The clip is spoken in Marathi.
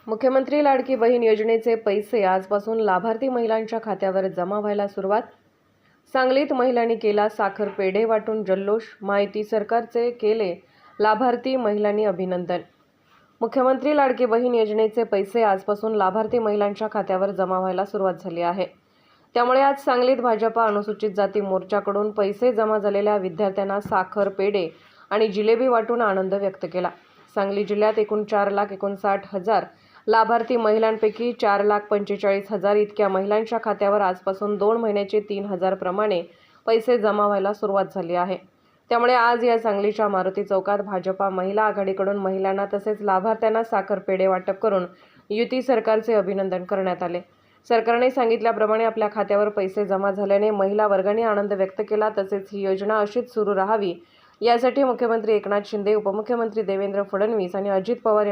मुख्यमंत्री लाडकी बहीण योजनेचे पैसे आजपासून लाभार्थी महिलांच्या खात्यावर जमा व्हायला सुरुवात. सांगलीत महिलांनी केला साखर पेढे वाटून जल्लोष. माहिती सरकारचे केले लाभार्थी महिलांनी अभिनंदन. मुख्यमंत्री लाडकी बहीण योजनेचे पैसे आजपासून लाभार्थी महिलांच्या खात्यावर जमा व्हायला सुरुवात झाली आहे. त्यामुळे आज सांगलीत भाजपा अनुसूचित जाती मोर्चाकडून पैसे जमा झालेल्या विद्यार्थ्यांना साखर पेढे आणि जिलेबी वाटून आनंद व्यक्त केला. सांगली जिल्ह्यात एकूण 4,59,000 लाभार्थी महिलांपैकी 4,45,000 इतक्या महिलांच्या खात्यावर आजपासून 2 महिन्याचे 3,000 प्रमाणे पैसे जमा व्हायला सुरुवात झाली आहे. त्यामुळे आज या सांगलीच्या मारुती चौकात भाजपा महिला आघाडीकडून महिलांना तसेच लाभार्थ्यांना साखर पेढे वाटप करून युती सरकारचे अभिनंदन करण्यात आले. सरकारने सांगितल्याप्रमाणे आपल्या खात्यावर पैसे जमा झाल्याने महिला वर्गाने आनंद व्यक्त केला. तसेच ही योजना अशीच सुरू राहावी यासाठी मुख्यमंत्री एकनाथ शिंदे, उपमुख्यमंत्री देवेंद्र फडणवीस आणि अजित पवार यांना